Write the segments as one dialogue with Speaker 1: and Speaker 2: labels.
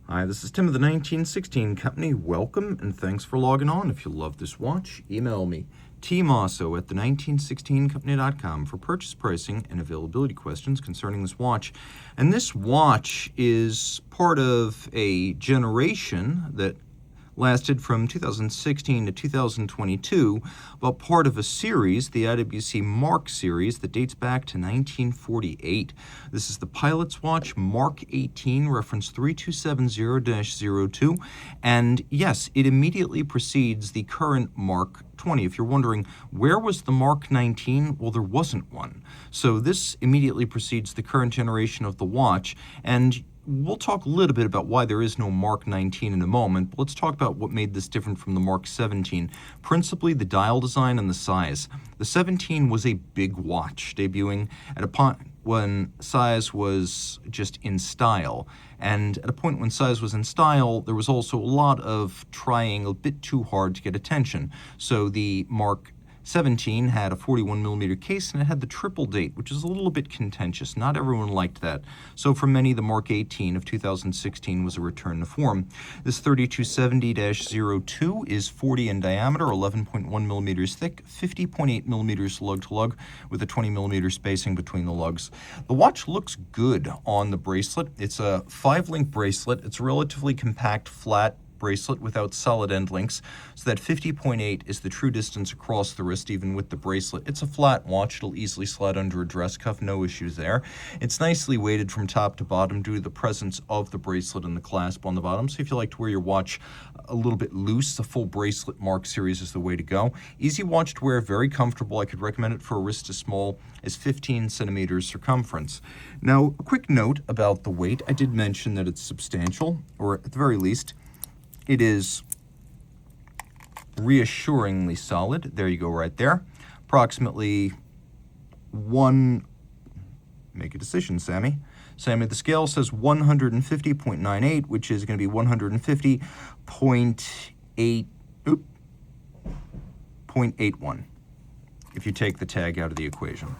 Speaker 1: Hi, this is Tim of the 1916 Company. Welcome and thanks for logging on. If you love this watch, email me, Team Mosso at the1916company.com for purchase pricing and availability questions concerning this watch. And this watch is part of a generation that lasted from 2016 to 2022, but part of a series, the IWC Mark series, that dates back to 1948. This is the Pilot's Watch Mark 18, reference 3270-02, and yes, it immediately precedes the current Mark 20. If you're wondering, where was the Mark 19? Well, there wasn't one. So this immediately precedes the current generation of the watch, and we'll talk a little bit about why there is no Mark 19 in a moment, but let's talk about what made this different from the Mark 17. Principally, the dial design and the size. The 17 was a big watch, debuting at a point when size was just in style. And at a point when size was in style, there was also a lot of trying a bit too hard to get attention. So the Mark 17 had a 41mm case, and it had the triple date, which is a little bit contentious. Not everyone liked that. So for many, the Mark 18 of 2016 was a return to form. This 3270-02 is 40 in diameter, 11.1mm thick, 50.8mm lug-to-lug, with a 20mm spacing between the lugs. The watch looks good on the bracelet. It's a 5-link bracelet. It's a relatively compact, flat bracelet without solid end links, so that 50.8 is the true distance across the wrist even with the bracelet. It's a flat watch. It'll easily slide under a dress cuff, no issues there. It's nicely weighted from top to bottom due to the presence of the bracelet and the clasp on the bottom, so if you like to wear your watch a little bit loose, the full bracelet Mark series is the way to go. Easy watch to wear, very comfortable. I could recommend it for a wrist as small as 15 centimeters circumference. Now, a quick note about the weight. I did mention that it's substantial, or at the very least, it is reassuringly solid. There you go, right there. Approximately make a decision, Sammy. Sammy, the scale says 150.98, which is going to be 150.81 if you take the tag out of the equation.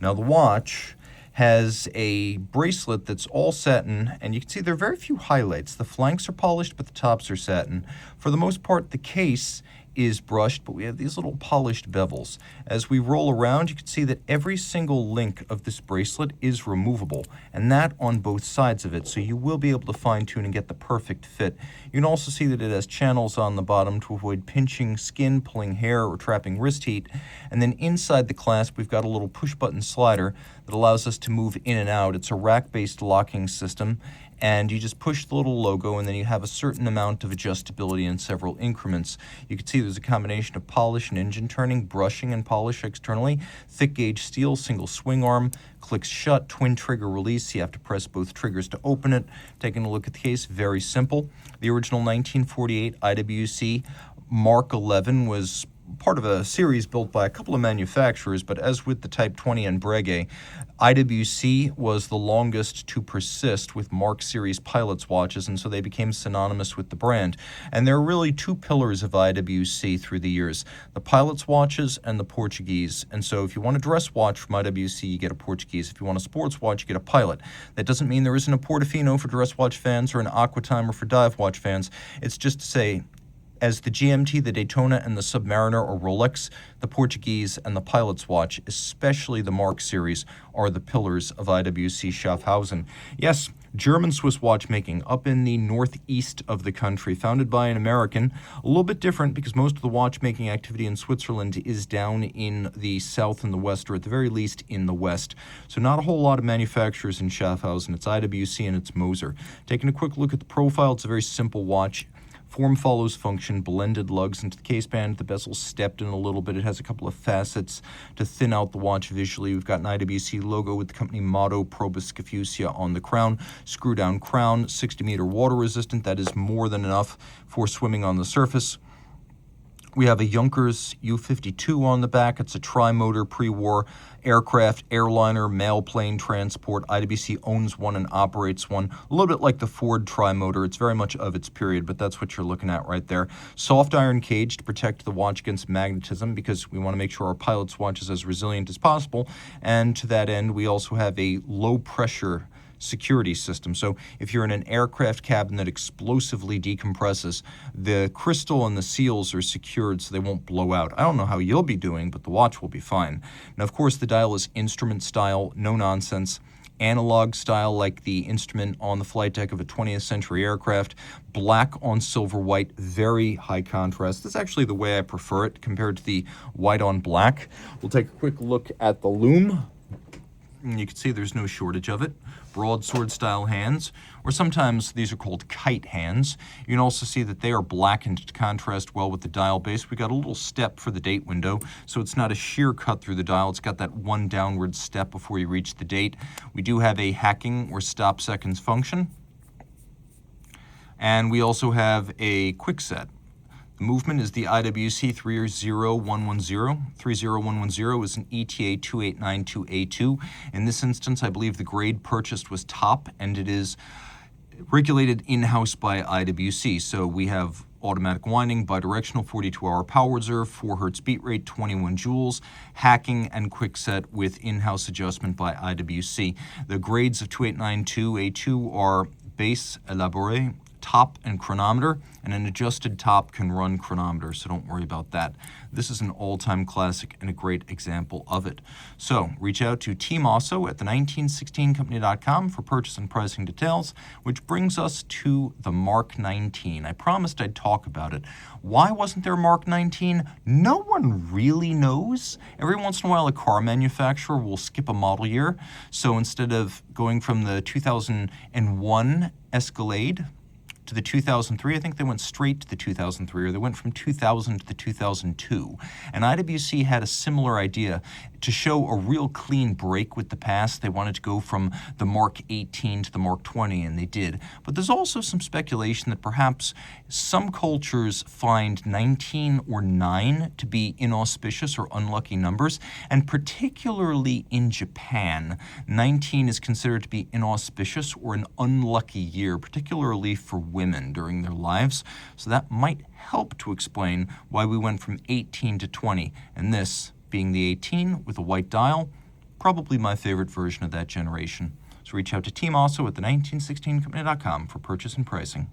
Speaker 1: Now, the watch has a bracelet that's all satin, and you can see there are very few highlights. The flanks are polished, but the tops are satin. For the most part, the case is brushed, but we have these little polished bevels. As we roll around, you can see that every single link of this bracelet is removable, and that on both sides of it, so you will be able to fine-tune and get the perfect fit. You can also see that it has channels on the bottom to avoid pinching skin, pulling hair, or trapping wrist heat. And then inside the clasp, we've got a little push-button slider that allows us to move in and out. It's a rack-based locking system, and you just push the little logo, and then you have a certain amount of adjustability in several increments. You can see there's a combination of polish and engine turning, brushing and polish externally, thick gauge steel, single swing arm, clicks shut, twin trigger release. You have to press both triggers to open it. Taking a look at the case, very simple. The original 1948 IWC Mark 11 was part of a series built by a couple of manufacturers, but as with the Type 20 and Breguet, IWC was the longest to persist with Mark series Pilot's watches, and so they became synonymous with the brand. And there are really two pillars of IWC through the years, the Pilot's watches and the Portuguese. And so if you want a dress watch from IWC, you get a Portuguese. If you want a sports watch, you get a Pilot. That doesn't mean there isn't a Portofino for dress watch fans or an Aquatimer for dive watch fans. It's just to say, as the GMT, the Daytona, and the Submariner or Rolex, the Portuguese, and the Pilot's watch, especially the Mark series, are the pillars of IWC Schaffhausen. Yes, German Swiss watchmaking up in the northeast of the country, founded by an American. A little bit different because most of the watchmaking activity in Switzerland is down in the south and the west, or at the very least in the west. So not a whole lot of manufacturers in Schaffhausen. It's IWC and it's Moser. Taking a quick look at the profile, it's a very simple watch. Form follows function, blended lugs into the case band. The bezel stepped in a little bit. It has a couple of facets to thin out the watch visually. We've got an IWC logo with the company motto Probus Scafusia on the crown. Screw down crown, 60-meter water resistant. That is more than enough for swimming on the surface. We have a Junkers U-52 on the back. It's a tri-motor pre-war aircraft, airliner, mail plane transport. IWC owns one and operates one. A little bit like the Ford tri-motor. It's very much of its period, but that's what you're looking at right there. Soft iron cage to protect the watch against magnetism because we want to make sure our pilot's watch is as resilient as possible. And to that end, we also have a low pressure security system. So if you're in an aircraft cabin that explosively decompresses, the crystal and the seals are secured so they won't blow out. I don't know how you'll be doing, but the watch will be fine. Now, of course, the dial is instrument style, no nonsense. Analog style, like the instrument on the flight deck of a 20th century aircraft, black on silver white, very high contrast. That's actually the way I prefer it compared to the white on black. We'll take a quick look at the loom. And you can see there's no shortage of it. Broadsword style hands, or sometimes these are called kite hands. You can also see that they are blackened to contrast well with the dial base. We got a little step for the date window, so it's not a sheer cut through the dial. It's got that one downward step before you reach the date. We do have a hacking or stop seconds function. And we also have a quick set. The movement is the IWC 30110. 30110 is an ETA 2892A2. In this instance, I believe the grade purchased was top, and it is regulated in-house by IWC. So we have automatic winding, bidirectional 42-hour power reserve, 4 Hz beat rate, 21 joules, hacking, and quick set with in-house adjustment by IWC. The grades of 2892A2 are base, élaboré, top, and chronometer, and an adjusted top can run chronometer, so don't worry about that. This is an all-time classic and a great example of it. So reach out to Team Mosso at the1916company.com for purchase and pricing details, which brings us to the Mark 19. I promised I'd talk about it. Why wasn't there a Mark 19? No one really knows. Every once in a while, a car manufacturer will skip a model year. So instead of going from the 2001 Escalade to the 2003, I think they went straight to the 2003, or they went from 2000 to the 2002. And IWC had a similar idea. To show a real clean break with the past, they wanted to go from the Mark 18 to the Mark 20, and they did. But there's also some speculation that perhaps some cultures find 19 or 9 to be inauspicious or unlucky numbers, and particularly in Japan, 19 is considered to be inauspicious or an unlucky year, particularly for women during their lives. So that might help to explain why we went from 18 to 20, and this being the 18 with a white dial, probably my favorite version of that generation. So reach out to Team Mosso at the1916company.com for purchase and pricing.